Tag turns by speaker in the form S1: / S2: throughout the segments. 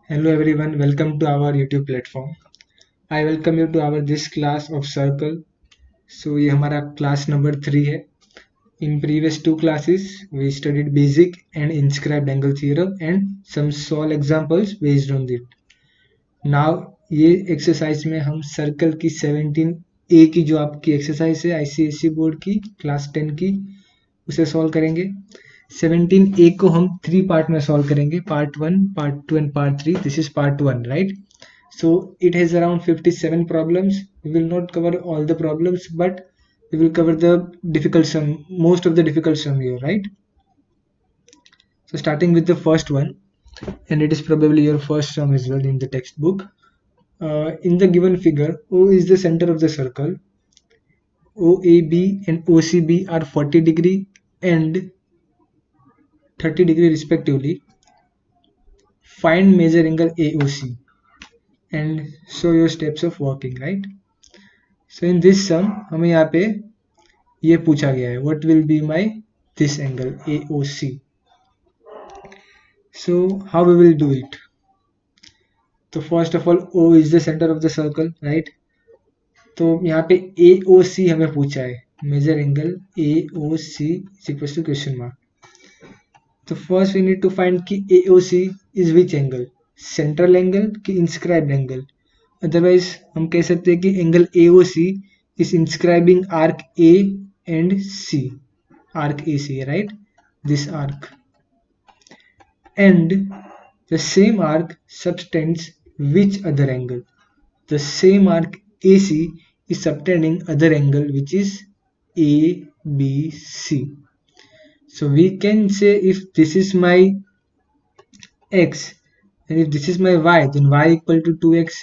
S1: Hello everyone, welcome to our YouTube platform. I welcome you to our this class of circle. So ये हमारा class number 3 है. In previous two classes, we studied basic and inscribed angle theorem and some solve examples based on it. Now ये exercise में हम circle की 17A की जो आपकी exercise है ICSE बोर्ड की class 10 की उसे solve करेंगे. 17A को हम 3 पार्ट में solve करेंगे. Part 1, Part 2 and Part 3. This is Part 1, right? So it has around 57 problems. We will not cover all the problems, but we will cover the difficult sum, most of the difficult sum here, right? So starting with the first one, and it is probably your first sum as well in the textbook. In the given figure, O is the center of the circle. OAB and OCB are 40 degree and 30 degree respectively. Find measure angle AOC and show your steps of working, right? So in this sum हमें यहाँ पे ये पूछा गया है what will be my this angle AOC. So how we will do it? तो first of all O is the center of the circle, right? तो यहाँ पे AOC हमें पूछा है measure angle AOC is equals to question mark. तो first we need to find कि AOC is which angle, central angle कि inscribed angle. Otherwise हम कह सकते हैं कि angle AOC is inscribing arc A and C, arc AC, right? This arc, and the same arc subtends which other angle? The same arc AC is subtending other angle which is ABC. So we can say if this is my x and if this is my y, then y equal to 2x.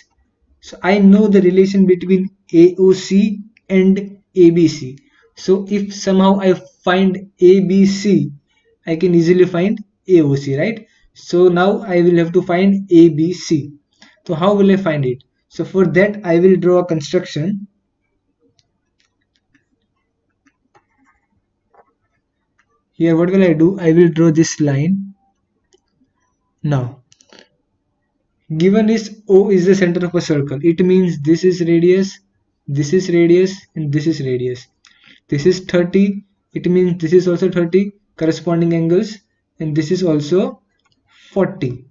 S1: So I know the relation between AOC and ABC. So if somehow I find ABC, I can easily find AOC, right? So now I will have to find ABC. So how will I find it? So for that I will draw a construction. Here what will I do? I will draw this line. Now given is O is the center of a circle. It means this is radius, and this is radius. This is 30. It means this is also 30 corresponding angles, and this is also 40.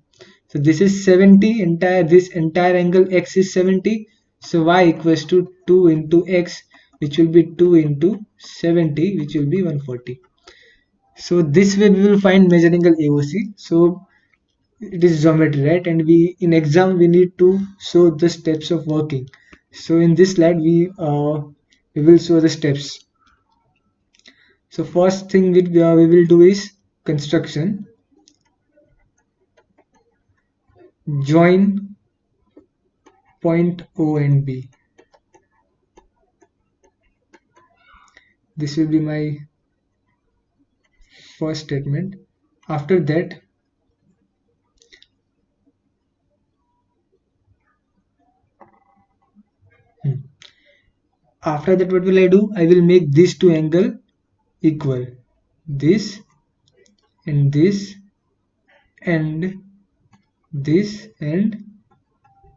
S1: So this is 70. This entire angle x is 70. So y equals to 2 into x, which will be 2 into 70, which will be 140. So this way we will find measure angle AOC. So it is geometry, right? And we in exam we need to show the steps of working. So in this slide we will show the steps. So first thing we will do is construction. Join point O and B. This will be my first statement. After that what will I do? I will make these two angle equal, this and this and this and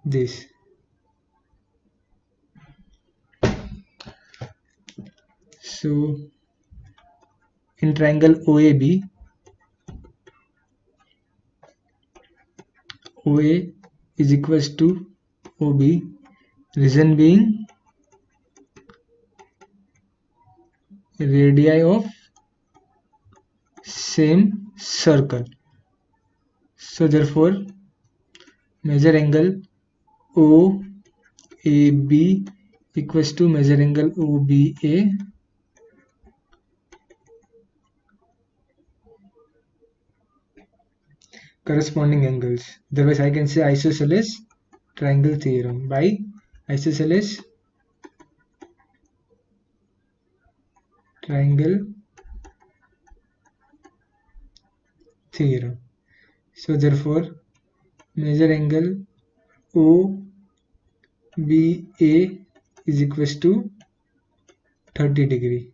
S1: this. So in triangle OAB, OA is equals to OB, reason being radii of same circle. So therefore measure angle OAB equals to measure angle OBA corresponding angles. Otherwise I can say isosceles triangle theorem by isosceles triangle theorem. So therefore measure angle OBA is equals to 30 degree.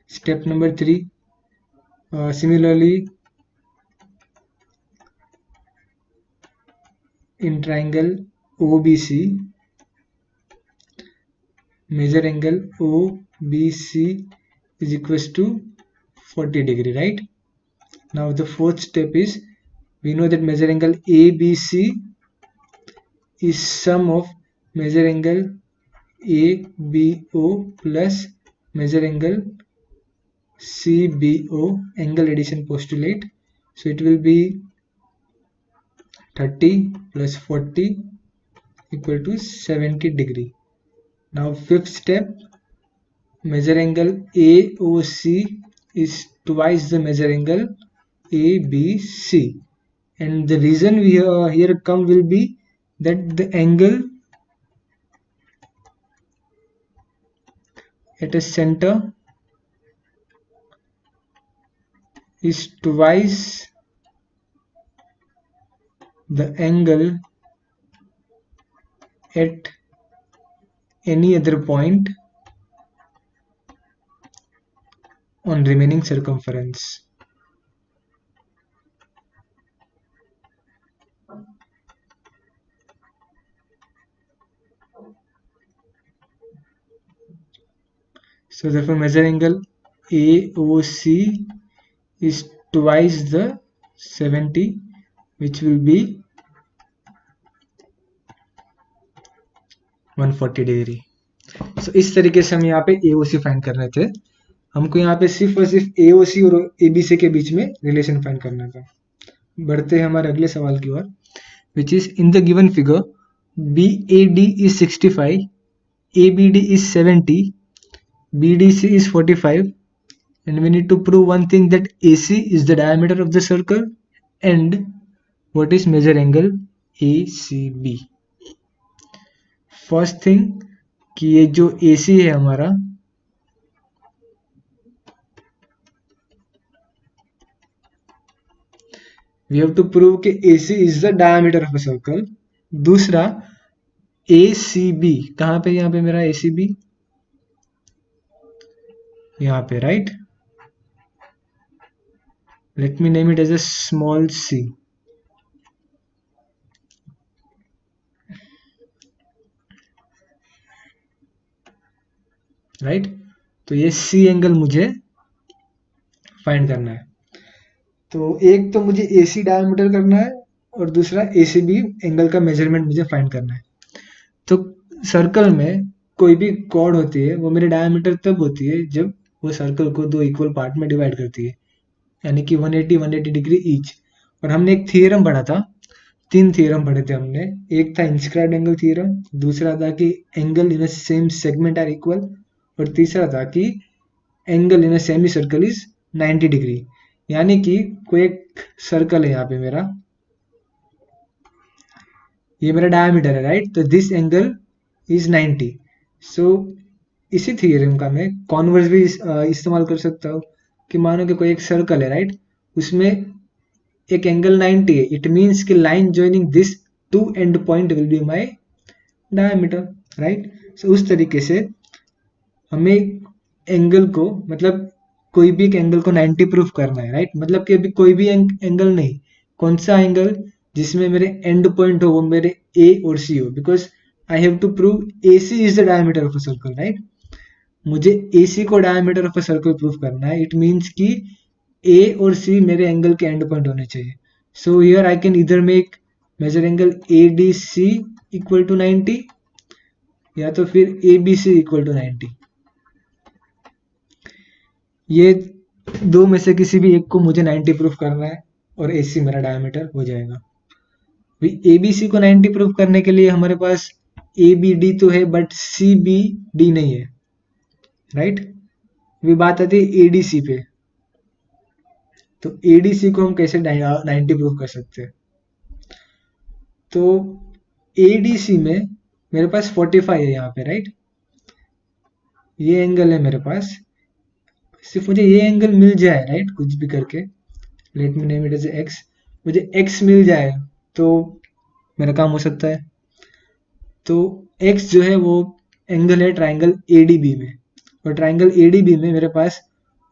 S1: Step number 3, similarly in triangle OBC, measure angle OBC is equals to 40 degree, right? Now the fourth step is, we know that measure angle ABC is sum of measure angle ABO plus measure angle CBO, angle addition postulate. So it will be 30 plus 40 equal to 70 degree. Now fifth step, measure angle AOC is twice the measure angle ABC, and the reason we here come will be that the angle at a center is twice the angle at any other point on remaining circumference. So therefore measure angle AOC is twice the 70, which will be 140 degree. So इस तरीके से हम यहाँ पे AOC find कर रहे थे. हमको यहाँ पे सिर्फ और सिर्फ AOC और ABC के बीच में रिलेशन फाइंड करना था. बढ़ते हैं हमारे अगले सवाल की ओर, which is in the given figure BAD is 65, ABD is 70, BDC is 45, and we need to prove one thing, that AC is the diameter of the circle and what is measure angle ACB. First thing कि ये जो AC है हमारा, we have to prove कि AC is the diameter of a circle. दूसरा ACB कहाँ पे, यहाँ पे मेरा ACB यहाँ पे, right. Let me name it as a small c, right. तो ये C एंगल मुझे फाइंड करना है. तो एक तो मुझे AC डायमीटर करना है और दूसरा ACB एंगल का मेजरमेंट मुझे फाइंड करना है. तो सर्कल में कोई भी कॉर्ड होती है वो मेरे डायमीटर तब होती है जब वो सर्कल को दो इक्वल पार्ट में डिवाइड करती है, यानी कि 180 डिग्री ईच. और हमने एक थियरम पढ़ा था, 3 थियरम पढ़े थे हमने. एक था इंस्क्राइब्ड एंगल थियरम, दूसरा था कि angle in a same segment are equal, और तीसरा था कि angle in a semi circle is 90 degree. यानी कि कोई एक सर्कल है यहाँ पे मेरा, ये मेरा डायमीटर है, राइट. तो दिस एंगल इज 90. सो इसी थियरम का मैं कॉन्वर्स भी इस्तेमाल कर सकता हूँ कि मानो कि कोई एक सर्कल है, राइट, उसमें एक एंगल 90 है. इट मीन्स कि line joining this two end point will be my diameter, right. So उस तरीके से हमें एंगल को, मतलब कोई भी एक एंगल को 90 प्रूफ करना है, राइट. मतलब कि अभी कोई भी एंगल नहीं, कौन सा एंगल जिसमें मेरे एंड पॉइंट हो वो मेरे A और C हो, because I have to prove AC is the diameter of a circle, right. मुझे AC को diameter of a circle proof करना है. इट मीन्स कि A और C मेरे एंगल के एंड पॉइंट होने चाहिए. सो हियर आई कैन इधर make major angle ADC equal to 90 या तो फिर ABC इक्वल टू 90. ये दो में से किसी भी एक को मुझे 90 प्रूफ करना है और AC मेरा डायमीटर हो जाएगा. ABC को 90 प्रूफ करने के लिए हमारे पास ABD तो है बट CBD नहीं है, राइट. अभी बात आती है ADC पे. तो ADC को हम कैसे 90 प्रूफ कर सकते हैं. तो ADC में मेरे पास 45 है यहाँ पे, राइट. ये एंगल है मेरे पास, सिर्फ मुझे ये एंगल मिल जाए, राइट, कुछ भी करके. Let me name it as x. मुझे x मिल जाए तो मेरा काम हो सकता है. तो x जो है वो एंगल है ट्राइंगल ADB में, और ट्राइंगल ADB में मेरे पास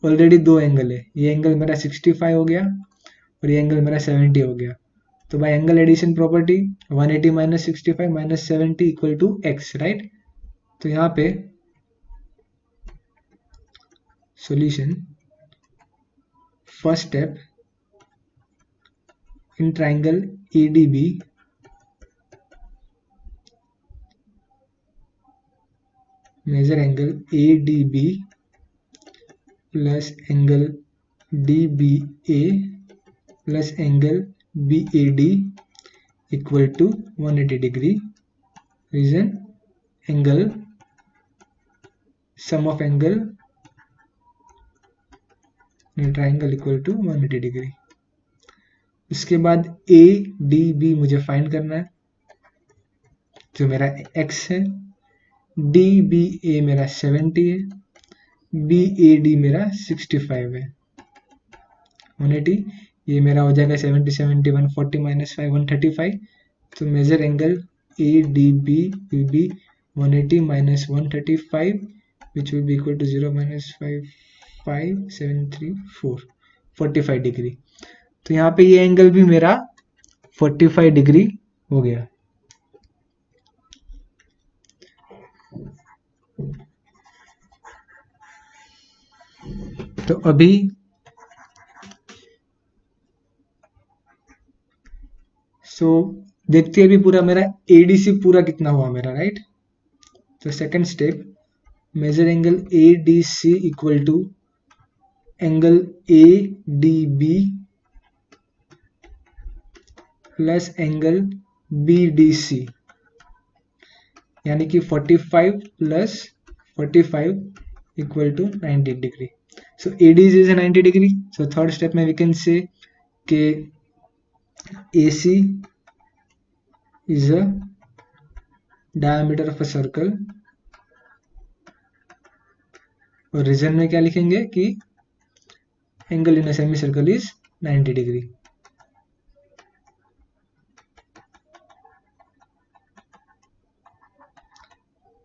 S1: ऑलरेडी दो एंगल है. ये एंगल मेरा 65 हो गया और ये एंगल मेरा 70 हो गया. तो by angle addition property 180 minus 65 minus 70 equal to x, right. तो यहाँ पे solution, first step, in triangle ADB major angle ADB plus angle DBA plus angle BAD equal to 180 degree. Reason, angle, sum of angle in triangle equal to 180 degree. उसके बाद ADB मुझे find करना है, जो मेरा x है, DBA मेरा 70 है, BAD मेरा 65 है। 180, ये मेरा हो जाएगा 70 70 140 माइनस 5 135। तो major angle ADB will be 180 minus 135 which will be equal to 0 minus 55734 45 degree. तो यहाँ पे ये एंगल भी मेरा 45 डिग्री हो गया। तो अभी देखते हैं अभी पूरा मेरा ADC पूरा कितना हुआ मेरा, राइट। तो second step, major angle ADC equal to angle ADB plus angle BDC, यानी कि 45 plus 45 equal to 90 degree. So ADC is 90 degree. So third step में वी कैन से कि AC is a diameter of a circle, और reason में क्या लिखेंगे कि angle in a semi circle is 90 degree.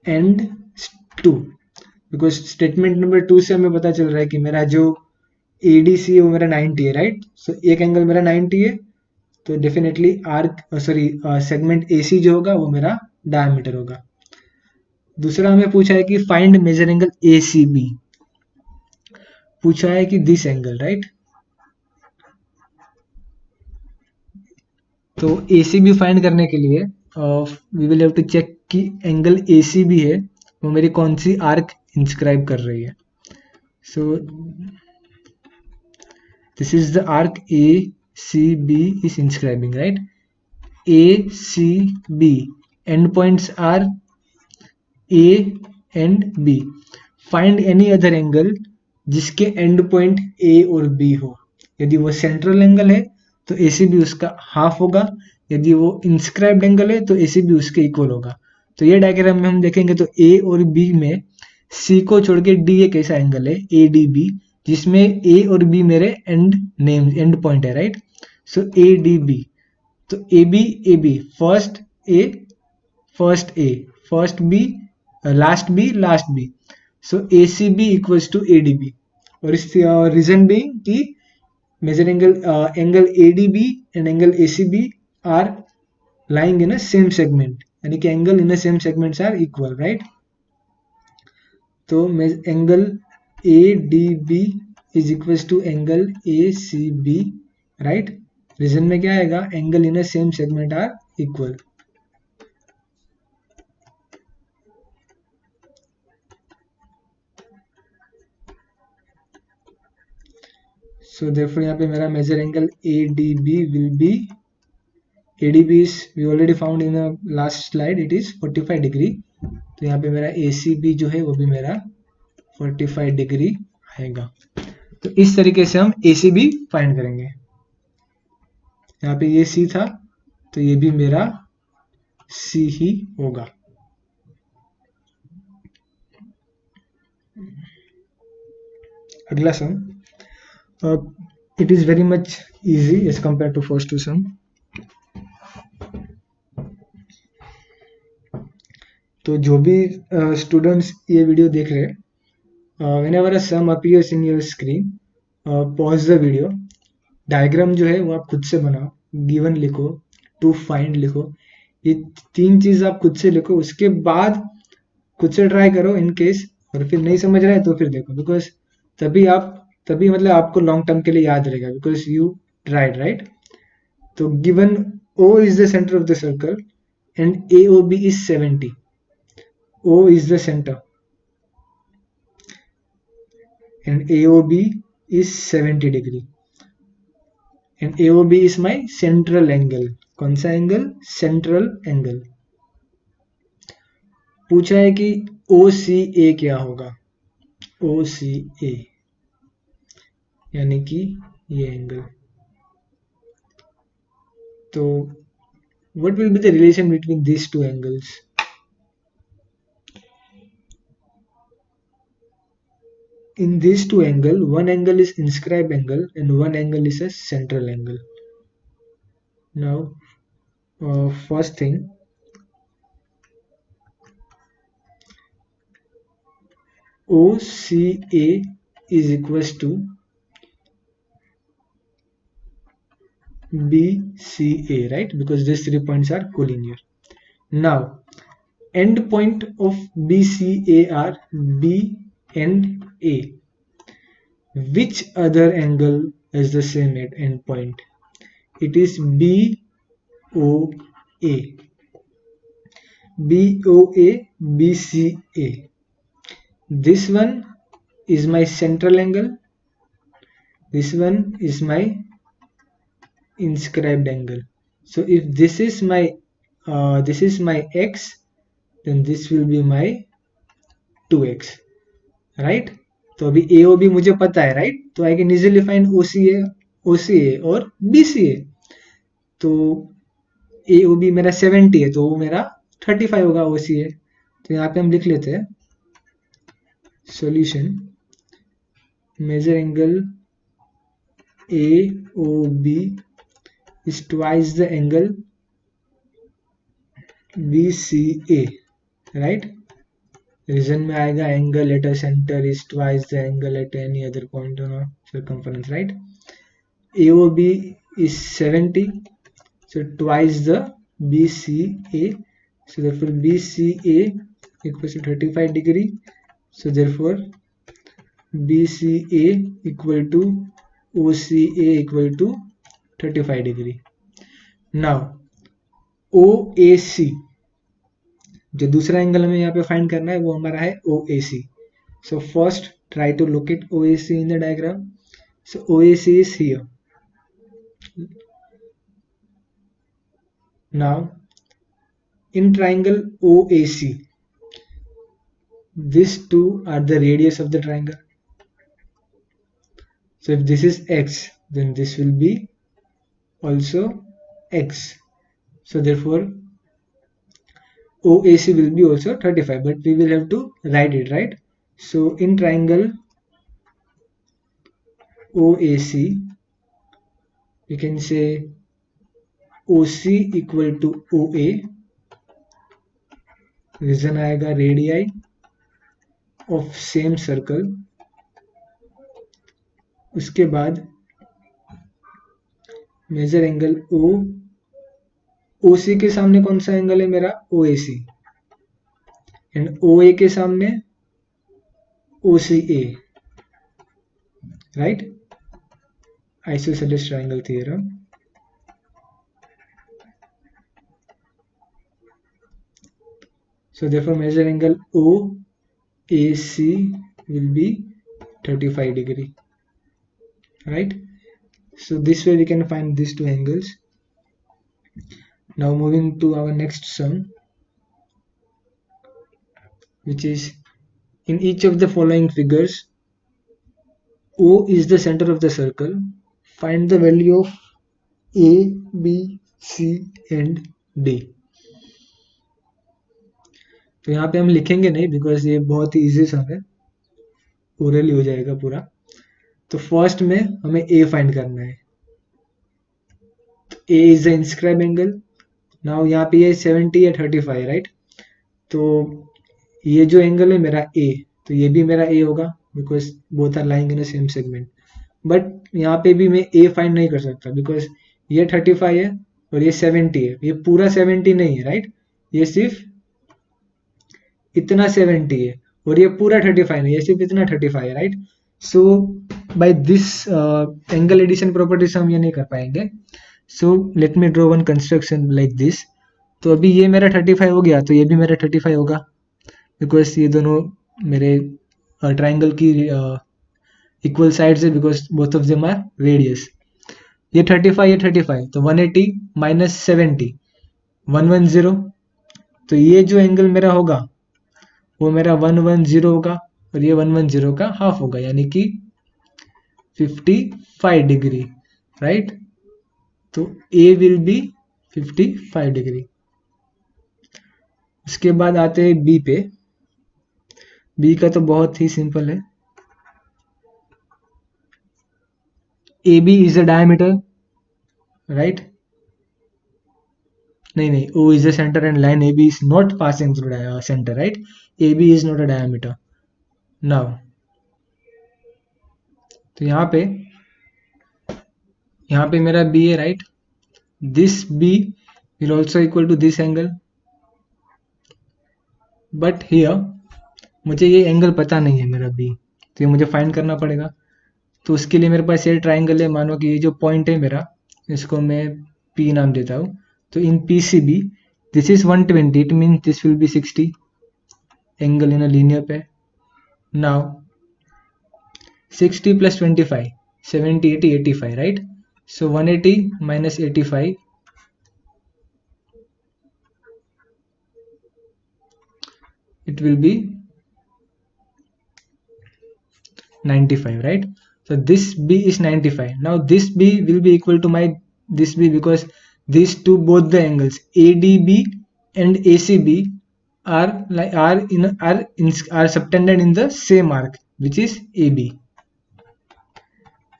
S1: And 2, because statement number 2 से हमें पता चल रहा है कि मेरा जो ADC है वो मेरा 90 है, राइट। सो एक एंगल मेरा 90 है, तो डेफिनेटली सेगमेंट AC जो होगा वो मेरा डायमीटर होगा। दूसरा हमें पूछा है कि फाइंड मेजर एंगल ACB, पूछा है कि दिस एंगल, राइट। तो ACB फाइंड करने के लिए we will have to check कि एंगल ACB है वो मेरी कौन सी आर्क इंस्क्राइब कर रही है। So this is the arc ACB is inscribing, right? ACB end points are A and B. Find any other angle जिसके एंड पॉइंट A और B हो। यदि वो सेंट्रल एंगल है तो ACB उसका हाफ होगा, यदि वो इंस्क्राइब्ड एंगल है तो ACB उसके इक्वल होगा। तो ये डायग्राम में हम देखेंगे तो A और B में C को छोड़ के D एक ऐसा एंगल है ADB जिसमें A और B मेरे एंड पॉइंट है, राइट। सो ADB, तो AB first A first B last B, so ACB equals to ADB। और इस रीजन भी कि major angle ADB and angle ACB are lying in a same segment, यानी कि angle in a same segments are equal, right. तो angle ADB is equals to angle ACB, right. Reason में क्या आएगा, angle in a same segment are equal. So therefore यहाँ पे मेरा major angle ADB will be, ADB is we already found in the last slide, it is 45 degree. तो यहाँ पे मेरा ACB जो है वो भी मेरा 45 डिग्री आएगा। तो इस तरीके से हम ACB फाइंड करेंगे। यहाँ पे ये C था तो ये भी मेरा C ही होगा। अगला सम, it is very much easy as compared to first two sum। तो जो भी स्टूडेंट्स ये वीडियो देख रहे हैं, whenever a sum appears in your screen, pause the video, diagram जो है वो आप खुद से बनाओ, गिवन लिखो, टू फाइंड लिखो, ये 3 चीज आप खुद से लिखो, उसके बाद खुद से ट्राई करो इन केस, और फिर नहीं समझ रहा है तो फिर देखो, बिकॉज तभी मतलब आपको लॉन्ग टर्म के लिए याद रहेगा, बिकॉज यू ट्राइड, राइट। तो given O is the center of the circle and AOB is 70. O is the center and AOB is 70 degree and AOB is my central angle. कौन सा angle? Central angle. पूछा है कि OCA क्या होगा? OCA यानी कि ये एंगल। तो what will be the relation between these two angles? In these two angles, one angle is inscribed angle and one angle is a central angle. Now, first thing, OCA is equals to BCA, right? Because these 3 points are collinear. Now, end point of BCA are B and A. Which other angle has the same end point? It is BOA. BOA, BCA. This one is my central angle. This one is my inscribed angle. So if this is my x, then this will be my 2x, right? तो अभी AOB मुझे पता है, right? तो I can easily find OCA और BCA. तो AOB मेरा 70 है, तो वो मेरा 35 होगा OCA. तो यहाँ पे हम लिख लेते हैं solution. Measure angle AOB is twice the angle BCA, right? Reason में आएगा angle at a center is twice the angle at any other point on a circumference, right? AOB is 70, so twice the BCA. So therefore BCA equals to 35 degree. So therefore BCA equal to OCA equal to 35 degree. Now OAC, जो दूसरा angle हमें यहाँ पे find करना है वो हमारा है OAC. So first try to locate OAC in the diagram. So OAC is here. Now in triangle OAC, these two are the radius of the triangle. So if this is x, then this will be also x. So therefore OAC will be also 35, but we will have to write it, right? So in triangle OAC, we can say OC equal to OA. Reason आएगा radii of same circle. उसके बाद major angle OC के सामने कौन सा angle है मेरा? OAC. And OA के सामने OCA, right? Isosceles triangle theorem. So therefore measure angle OAC will be 35 degree, right? So this way we can find these two angles. Now moving to our next sum, which is in each of the following figures, O is the center of the circle. Find the value of A, B, C and D. तो यहाँ पे हम लिखेंगे नहीं, because ये बहुत ही easy सम है, orally हो जाएगा पूरा. तो फर्स्ट में हमें A फाइंड करना है. तो A is the inscribe angle. Now यहाँ पे ये 70 या 35, राइट? तो ये जो एंगल है मेरा A, तो ये भी मेरा A होगा, because both are lying in the same segment. But यहाँ पे भी मैं A फाइंड नहीं कर सकता, बिकॉज ये 35 है और ये 70 है, ये पूरा 70 नहीं है, राइट, ये सिर्फ इतना 70 है, और ये पूरा 35 नहीं, ये सिर्फ इतना 35 है, right. So by this angle addition property से हम ये नहीं कर पाएंगे। So let me draw one construction like this. तो अभी ये मेरा 35 हो गया, तो ये भी मेरा 35 होगा, बिकॉज ये दोनों मेरे ट्राइंगल की इक्वल साइड्स है, because both of them are radius. ये 35, ये 35, तो 180 माइनस 70, 110। तो ये जो एंगल मेरा होगा वो मेरा 110 होगा, और ये 110 का हाफ होगा, यानी कि 55 डिग्री, राइट। तो ए विल बी 55 डिग्री। उसके बाद आते हैं बी पे। बी का तो बहुत ही सिंपल है। A B is a diameter, right. नहीं, O is the center and line AB is not passing through the center, right? AB is not a diameter. Now, तो यहाँ पे मेरा B है, right? This B will also equal to this angle. But here मुझे ये angle पता नहीं है मेरा B, तो ये मुझे फाइंड करना पड़ेगा। तो उसके लिए मेरे पास ये ट्राइंगल है, मानो कि ये जो पॉइंट है मेरा, इसको मैं P नाम देता हूँ। तो इन PCB this is 120, it means this will be 60 angle in a linear pair. Now 60 plus 25, 70, 80, 85, right? So 180 minus 85, it will be 95, right? So this B is 95. Now this B will be equal to my this B, because these two, both the angles ADB and ACB are subtended in the same arc, which is AB,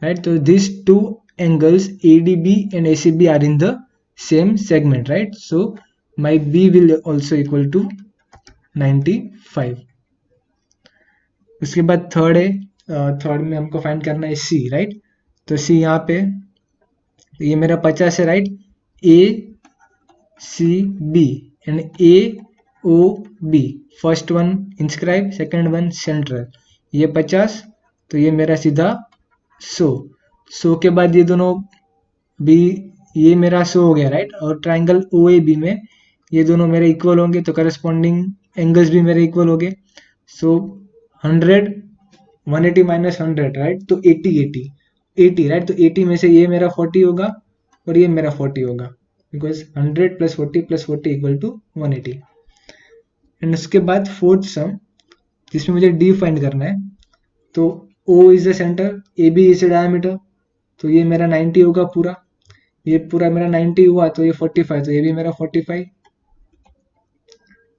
S1: right? So these two angles ADB and ACB are in the same segment, right? So my B will also equal to 95. उसके बाद third है, third में हमको find करना है C, right. तो C यहाँ पे, ये मेरा 50 है, right. ACB and AOB, first one inscribe, second one central, ये 50, तो ये मेरा सीधा 100 के बाद ये दोनों भी, ये मेरा 100 हो गया, राइट। और ट्राइंगल OAB में ये दोनों मेरे इक्वल होंगे, तो करस्पॉन्डिंग एंगल्स भी मेरे इक्वल हो गए। सो 100, 180 माइनस 100, राइट, तो 80, 80, 80, राइट। तो 80 में से ये मेरा 40 होगा और ये मेरा 40 होगा, because 100 plus 40 plus 40 equal to 180। And उसके बाद फोर्थ सम, जिसमें मुझे डी फाइंड करना है। तो O is the centre, AB is the diameter, तो ये मेरा 90 होगा पूरा, ये पूरा मेरा 90 हुआ, तो ये 45, तो ये भी मेरा 45।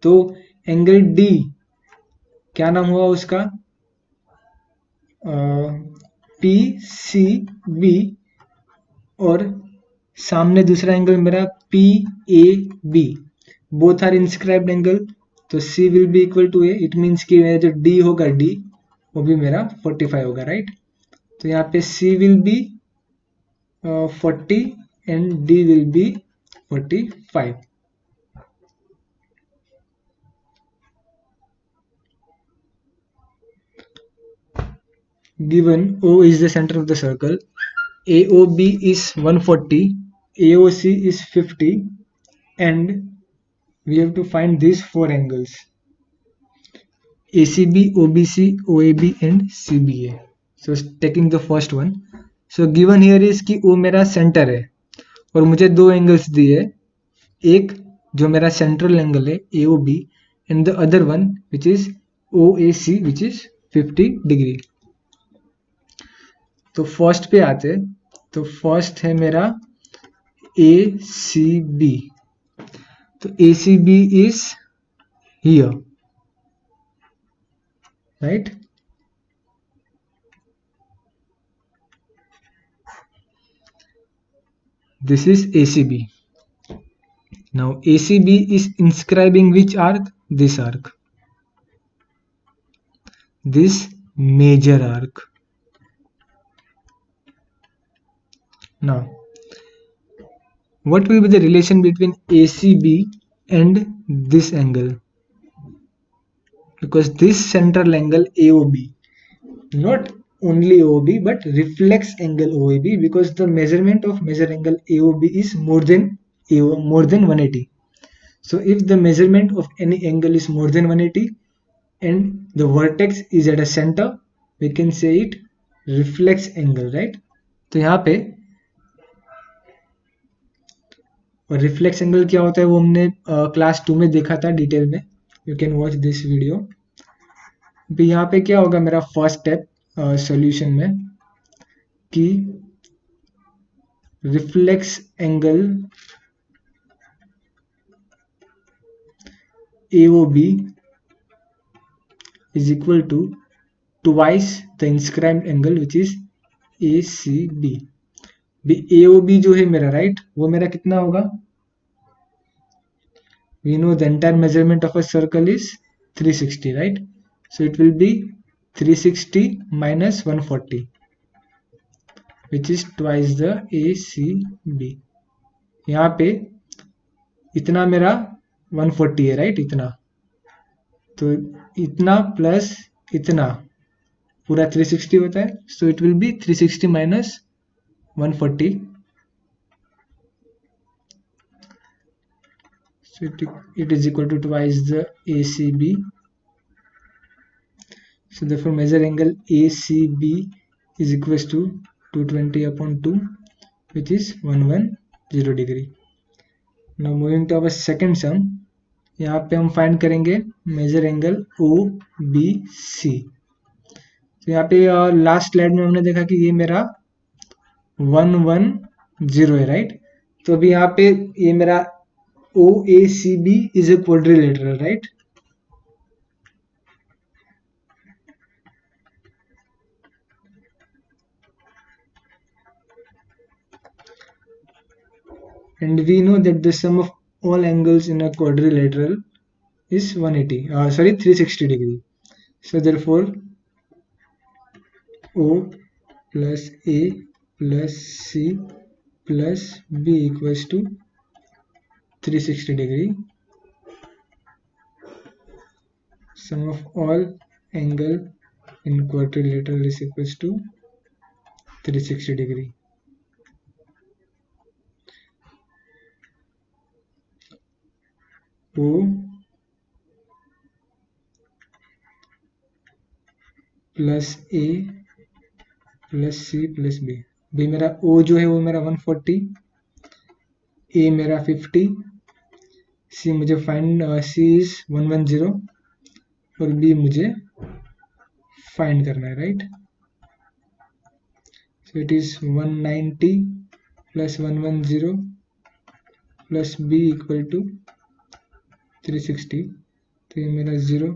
S1: तो एंगल D क्या नाम हुआ उसका, PCB, और सामने दूसरा एंगल मेरा PAB, both are inscribed angle, तो C will be equal to A। It means कि मेरा जो D होगा, D वो भी मेरा 45 होगा, राइट। तो यहाँ पे C will B 40 and D will be 45। Given O is the center of the circle, AOB is 140, AOC is 50, and we have to find these four angles ACB, OBC, OAB and CBA. So taking the first one, so given here is कि O मेरा centre है और मुझे दो angles दिए, एक जो मेरा सेंट्रल एंगल है AOB and the other one which is OAC which is 50 degree. तो फर्स्ट पे आते, तो फर्स्ट है मेरा ACB, तो ACB is here, right? This is ACB. Now ACB is inscribing which arc? This arc, this major arc. Now what will be the relation between ACB and this angle? Because this central angle AOB, not only OB but reflex angle OAB, because the measurement of measure angle AOB is more than 180. So if the measurement of any angle is more than 180 and the vertex is at a center, we can say it reflex angle, right? तो यहाँ पे reflex angle क्या होता है वो हमने class 2 में देखा था डिटेल में, you can watch this video. अभी यहाँ पे क्या होगा मेरा फर्स्ट स्टेप सॉल्यूशन में कि reflex angle AOB is equal to twice the inscribed angle which is ACB। AOB जो है मेरा राइट वो मेरा कितना होगा, we know the entire measurement of a circle is 360, right? So it will be 360 minus 140 which is twice the ACB। यहाँ पे इतना मेरा 140 है राइट, इतना तो इतना प्लस इतना पूरा 360 होता है। So it will B 360 minus 140, so it is equal to twice the ACB। so therefore measure angle ACB is equals to 220 upon 2 which is 110 degree। now moving to our second sum, यहाँ पे हम find करेंगे major angle OBC। तो यहाँ पे last slide में हमने देखा कि ये मेरा 110 है राइट। तो अभी यहाँ पे ये मेरा OACB is a quadrilateral right. and we know that the sum of all angles in a quadrilateral is 360 degree। so therefore O plus A plus C plus B equals to 360 degree। sum of all angle in quadrilateral is equals to 360 degree। O plus A plus C plus B। भाई मेरा O जो है वो मेरा 140, A मेरा 50, C मुझे find C is 110 और B मुझे फाइंड करना है right. So it is 190 plus 110 plus B equal to 360। तो ये मेरा 0,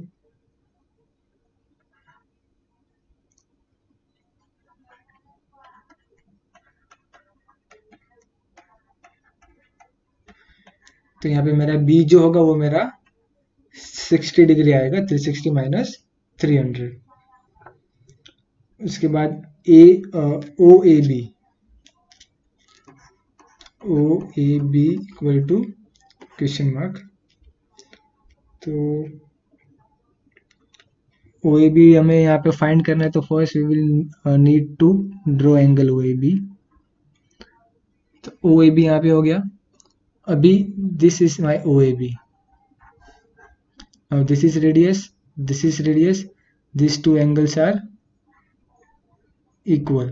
S1: तो यहाँ पे मेरा B जो होगा वो मेरा 60 डिग्री आएगा, 360 माइनस 300। उसके बाद OAB equal to question mark. तो OAB हमें यहाँ पे फाइंड करना है, तो first we will need to draw angle OAB। तो OAB यहाँ पे हो गया। अभी this is my OAB, now this is radius, this is radius, these two angles are equal।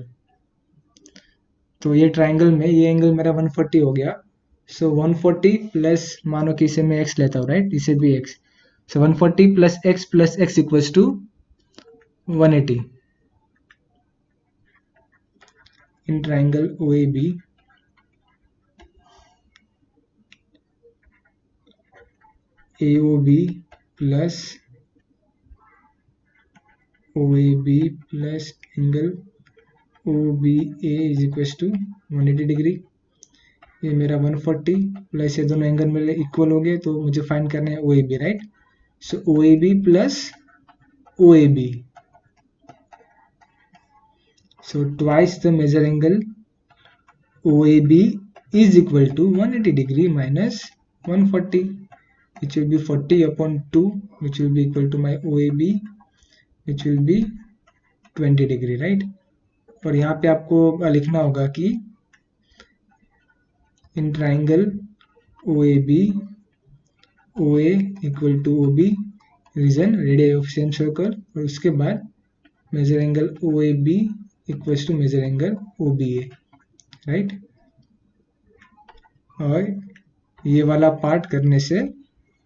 S1: तो ये ट्राइंगल में ये एंगल मेरा 140 हो गया। सो 140 प्लस, मानो कि इसे मैं x लेता हूँ राइट, इसे भी x। So 140 plus x equals to 180। In triangle OAB AOB plus OAB plus angle OBA is equals to 180 degree. ये मेरा 140 प्लस ये दोनों एंगल मेरे इक्वल हो गए, तो मुझे फाइंड करना है OAB right. So OAB plus OAB, so twice the major angle OAB is equal to 180 degree minus 140, which will be 40 upon 2, which will be equal to my OAB, which will be 20 degree, right? और यहाँ पे आपको लिखना होगा कि in triangle OAB OA equal to OB reason radius of same circle, और उसके बाद major angle OAB equals to major angle OBA, right? और ये वाला पार्ट करने से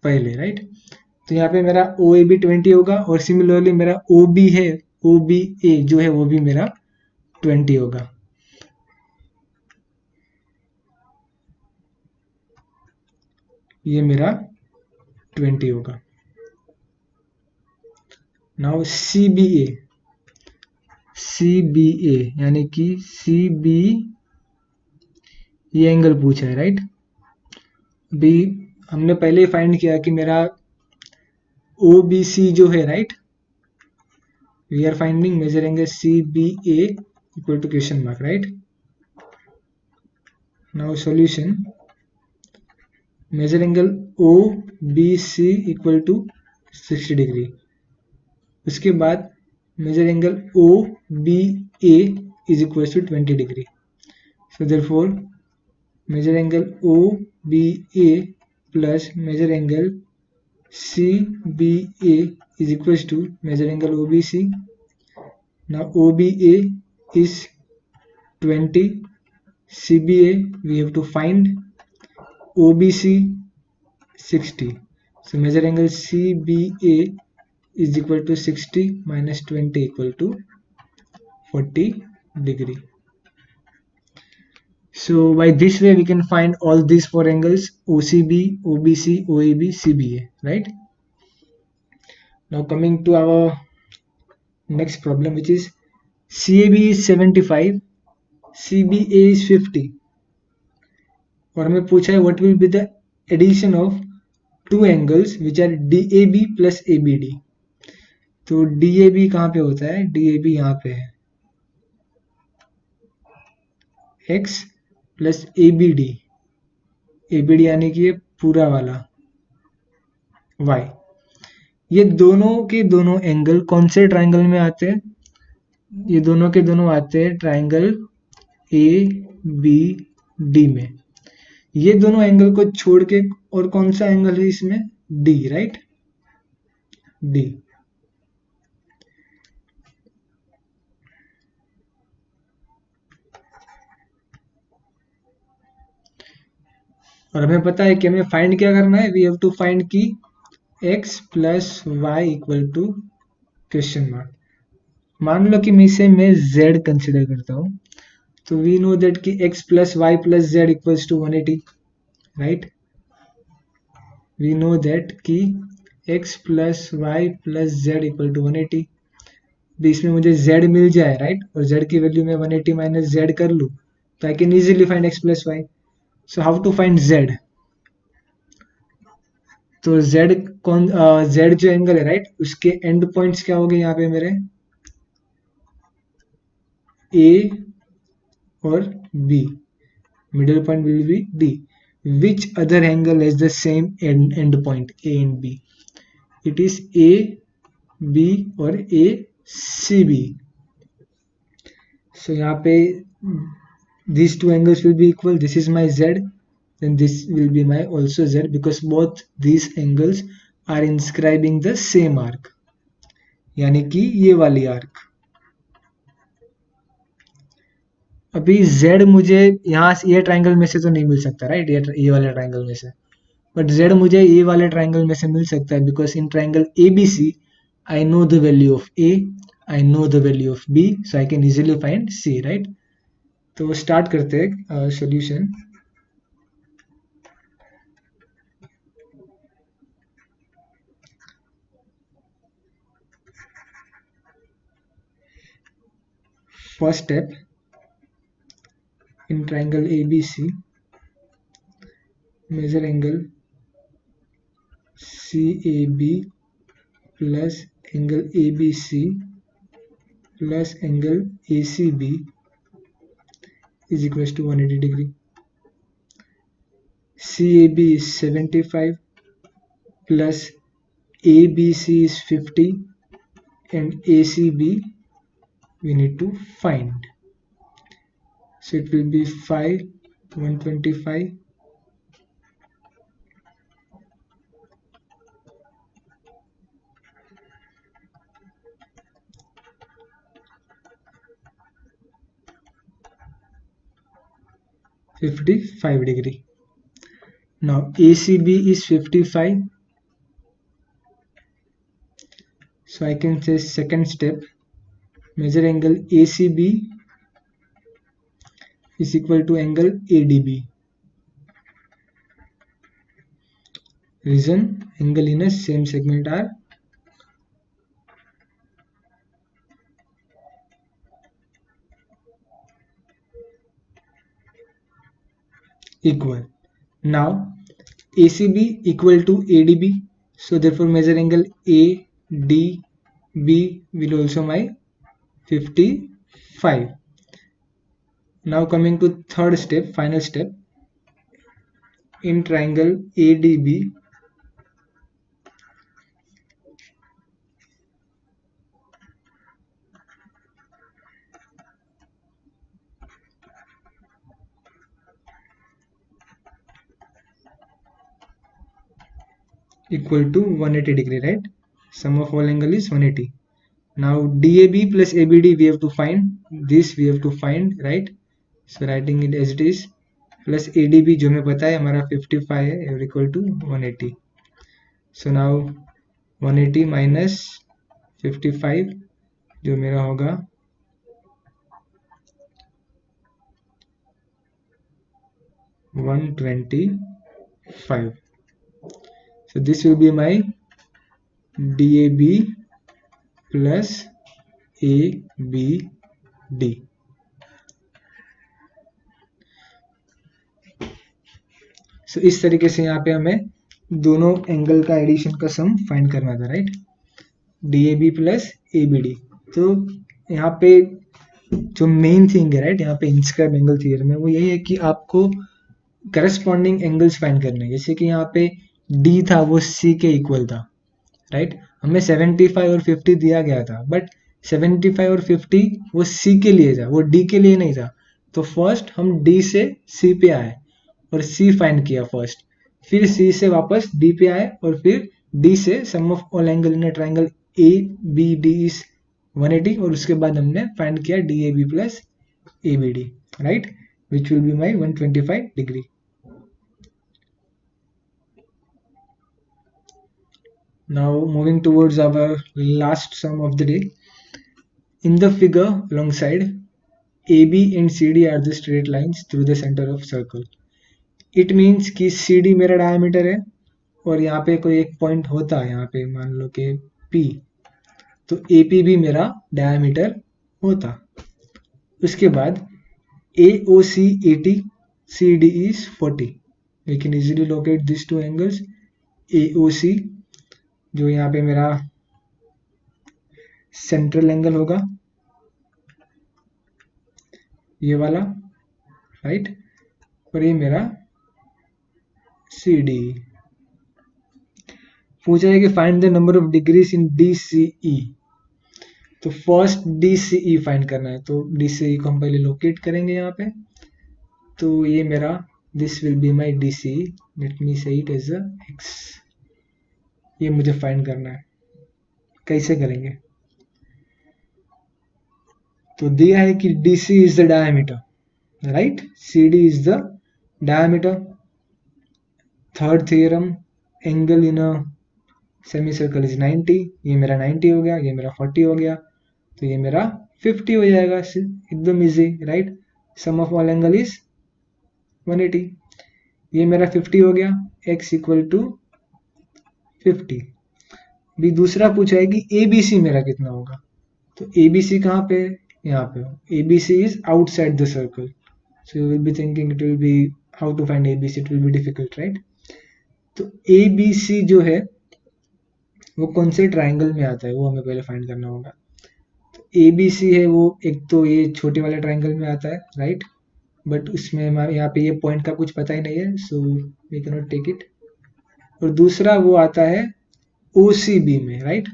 S1: पहले, राइट? तो यहाँ पे मेरा OAB 20 होगा, और सिमिलरली मेरा OB है, OBA जो है वो भी मेरा 20 होगा। ये मेरा 20 होगा। नाउ CBA यानी कि CB ये एंगल पूछा है, राइट? अभी हमने पहले ही फाइंड किया कि मेरा OBC जो है, right, we are finding major angle CBA equal to question mark, right? Now solution, major angle OBC equal to 60 degree, उसके बाद major angle OBA is equal to 20 degree. So therefore major angle OBA plus major angle CBA is equals to measure angle OBC. Now OBA is 20, CBA we have to find, OBC 60. So measure angle CBA is equal to 60 minus 20 equal to 40 degree. So by this way we can find all these four angles: OCB, OBC, OAB, CBA, right? Now coming to our next problem, which is CAB is 75, CBA is 50, और हमें पूछा है what will be the addition of two angles which are DAB plus ABD. तो DAB कहाँ पे होता है? DAB यहाँ पे है, X प्लस ABD, ABD यानी कि ये पूरा वाला Y। ये दोनों के दोनों एंगल कौन से ट्राइंगल में आते हैं? ये दोनों के दोनों आते हैं ट्राइंगल ABD में। ये दोनों एंगल को छोड़ के और कौन सा एंगल है इसमें? D, right? D। और हमें पता है कि हमें फाइंड क्या करना है, वी हैव टू फाइंड की x plus y equal to question mark. मान लो कि मैं z कंसिडर करता हूं, तो वी नो दैट कि x plus y plus z equals to 180, right? We know that कि x plus y plus z equal to 180। भी इसमें मुझे z मिल जाए, राइट? और z की वैल्यू में 180 माइनस z कर लूँ तो I can easily find x plus y. So how to find z? तो z कौन z जो एंगल है, राइट, उसके एंड पॉइंट्स क्या हो गए यहाँ पे मेरे? A और B, middle point will be D. Which other angle has the same end point A and B? It is A B और A C B. So यहाँ पे these two angles will be equal. This is my Z, then this will be my also Z, because both these angles are inscribing the same arc, यानी कि ये वाली arc. अभी Z मुझे यहाँ ये ट्राइंगल में से तो नहीं मिल सकता, राइट? ये वाले ट्राइंगल में से, बट Z मुझे ये वाले ट्राइंगल में से मिल सकता है, because in triangle ABC I know the value of A, I know the value of B, so I can easily find C, right? तो स्टार्ट करते हैं solution. First step, in triangle ABC measure angle CAB plus angle ABC plus angle ACB is equals to 180 degree. CAB is 75 plus ABC is 50 and ACB we need to find. So it will be 5, 125 55 degree. Now ACB is 55. So I can say second step, measure angle ACB is equal to angle ADB. Reason, angle in a same segment are equal. Now ACB equal to ADB, so therefore measure angle ADB will also my 55. Now coming to third step, final step, in triangle ADB equal to 180 degree, right? Sum of all angle is 180. Now DAB plus ABD we have to find, this we have to find, right? So writing it as it is, plus ADB जो हमें पता है हमारा 55 है equal to 180. So now 180 minus 55 जो मेरा होगा 125. So this will be my DAB plus ABD. So इस तरीके से यहाँ पे हमें दोनों एंगल का एडिशन का सम फाइंड करना था, राइट? DAB plus ABD. तो यहाँ पे जो मेन थिंग है, राइट, यहाँ पे इनस्क्राइब एंगल थ्योरम में वो यही है कि आपको करस्पॉन्डिंग एंगल्स फाइंड करने हैं. जैसे कि यहाँ पे D था वो C के इक्वल था, राइट? हमें 75 और 50 दिया गया था, बट 75 और 50 वो C के लिए था, वो D के लिए नहीं था. तो फर्स्ट हम D से C पे आए और C फाइंड किया फर्स्ट, फिर C से वापस D पे आए और फिर D से sum of all angle in triangle ABD is 180 और उसके बाद हमने फाइंड किया DAB plus ABD, right, which will be my 125 degree. Now moving towards our last sum of the day. In the figure alongside, AB and CD are the straight lines through the center of circle. It means कि CD मेरा diameter है और यहाँ पे कोई एक point होता है, यहाँ पे मान लो कि P, तो AP भी मेरा डायमीटर होता. उसके बाद AOC 80, CD is 40. We can easily locate these two angles. AOC जो यहाँ पे मेरा सेंट्रल एंगल होगा, ये वाला, राइट, और ये मेरा CD. पूछा है कि find the number of degrees in DCE. तो फर्स्ट DCE फाइंड करना है, तो DCE को हम पहले लोकेट करेंगे यहाँ पे. तो ये मेरा, this will be my DCE, let me से इट एज X. ये मुझे फाइंड करना है. कैसे करेंगे? तो दिया है कि DC is the diameter, right, CD is the diameter. Third theorem, angle in a semi circle is 90. ये मेरा 90 हो गया, ये मेरा 40 हो गया, तो ये मेरा 50 हो जाएगा, एकदम easy, right. Sum of all angle is 180. ये मेरा 50 हो गया, X इक्वल टू 50. भी दूसरा पूछा है कि ABC मेरा कितना होगा. तो ABC कहाँ पे? यहाँ पे. ABC is outside the circle. So you will be thinking it will be how to find ABC, it will be difficult, right. तो ABC जो है वो कौन से ट्राइंगल में आता है वो हमें पहले फाइंड करना होगा. तो ABC है वो एक तो ये छोटे वाले ट्राइंगल में आता है, राइट, बट उसमें यहाँ पे ये पॉइंट का कुछ पता ही नहीं है, so we can not take it. और दूसरा वो आता है OCB में, राइट।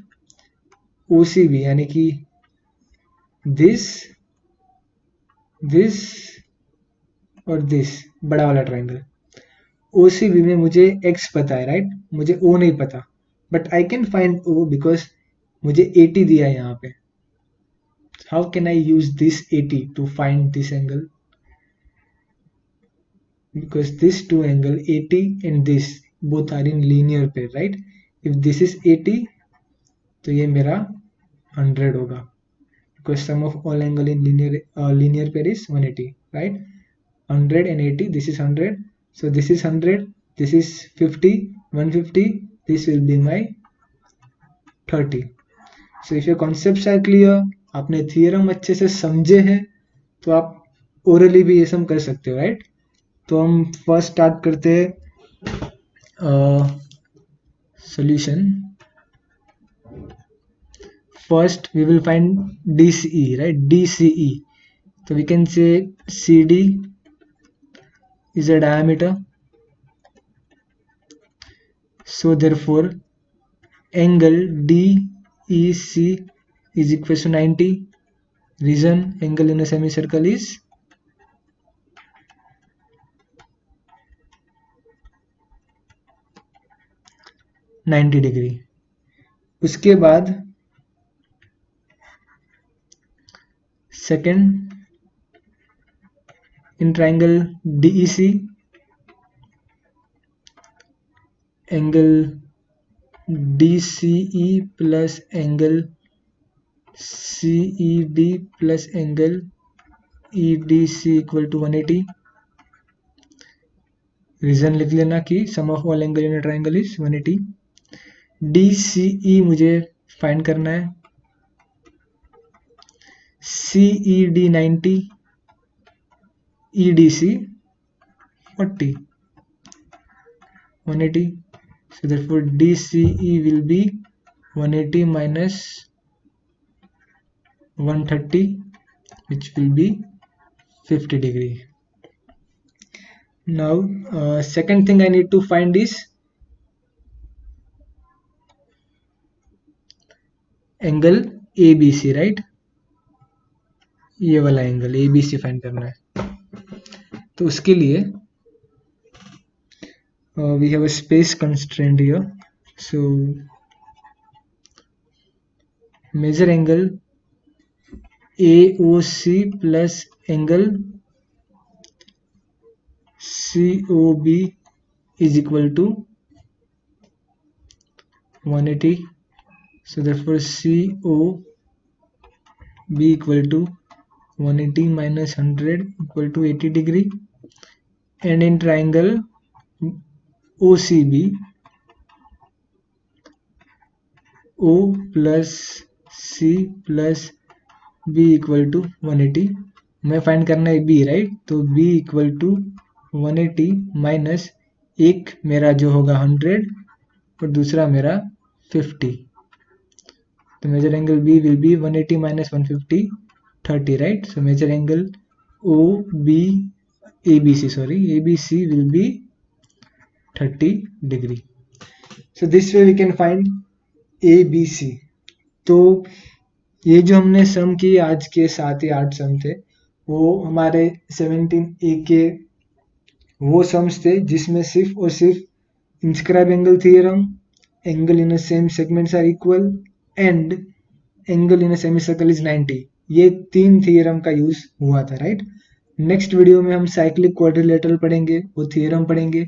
S1: OCB यानी कि दिस और दिस, बड़ा वाला ट्राइंगल। OCB में मुझे x पता है, राइट, मुझे O नहीं पता, but I can find O because मुझे 80 दिया है यहाँ पे। How can I use this 80 to find this angle? Because this two angle 80 and this both are in linear pair, right? If this is 80 तो ये मेरा 100 होगा, because sum of all angle in linear pair is 180, right? 100 and 80, this is 100, so this is 100, this is 50, 150, this will be my 30. So if your concepts are clear, आपने theorem अच्छे से समझे हैं, तो आप ओरली भी ये सम कर सकते हो, राइट? तो हम फर्स्ट स्टार्ट करते हैं solution. First we will find DCE, right, DCE। तो we can say CD is a diameter, so therefore angle DEC is equal to 90. Reason, angle in a semicircle is 90 degree. उसके बाद second, in triangle DEC angle DCE plus angle CED plus angle EDC equal to 180। Reason लिख लेना कि sum of all angle in a triangle is 180। DCE मुझे find करना है, CED 90, EDC 40, 180. So therefore DCE will be 180 minus 130, which will be 50 degree. Now second thing I need to find is angle ABC, right, ये वाला angle ABC find करना है। तो उसके लिए we have a space constraint here, so measure angle AOC plus angle COB is equal to 180. So therefore COB equal to 180 minus 100 equal to 80 degree. And in triangle OCB, O plus C plus B equal to 180. मैं find करना है B, right, तो B equal to 180 minus एक मेरा जो होगा 100 और दूसरा मेरा 50। तो major angle B will be 180 minus 150, 30, right. So measure angle ABC will be 30 degree. So this way we can find ABC। तो ये जो हमने सम किए आज के 7 या 8 सम थे, वो हमारे 17A के वो सम्स थे जिसमें सिर्फ और सिर्फ inscribe angle theorem, angle in a same segments are equal and angle in a semicircle is 90, ये 3 थ्योरम का यूज हुआ था, राइट। नेक्स्ट वीडियो में हम साइक्लिक क्वाड्रिलेटरल पढ़ेंगे, वो थ्योरम पढ़ेंगे,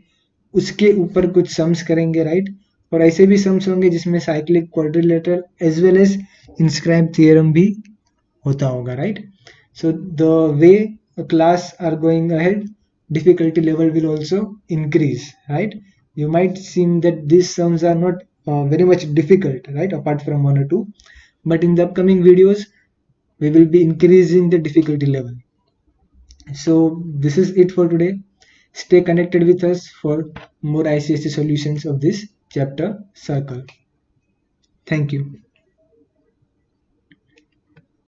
S1: उसके ऊपर कुछ सम्स करेंगे, राइट। और ऐसे भी सम्स होंगे जिसमें cyclic quadrilateral as well as inscribe theorem भी होता होगा, right. So the way class are going ahead, difficulty level will also increase, right. You might seem that these sums are not very much difficult, right, apart from 1 or 2, but in the upcoming videos we will be increasing the difficulty level. So this is it for today. Stay connected with us for more ICSE solutions of this chapter, circle. Thank you.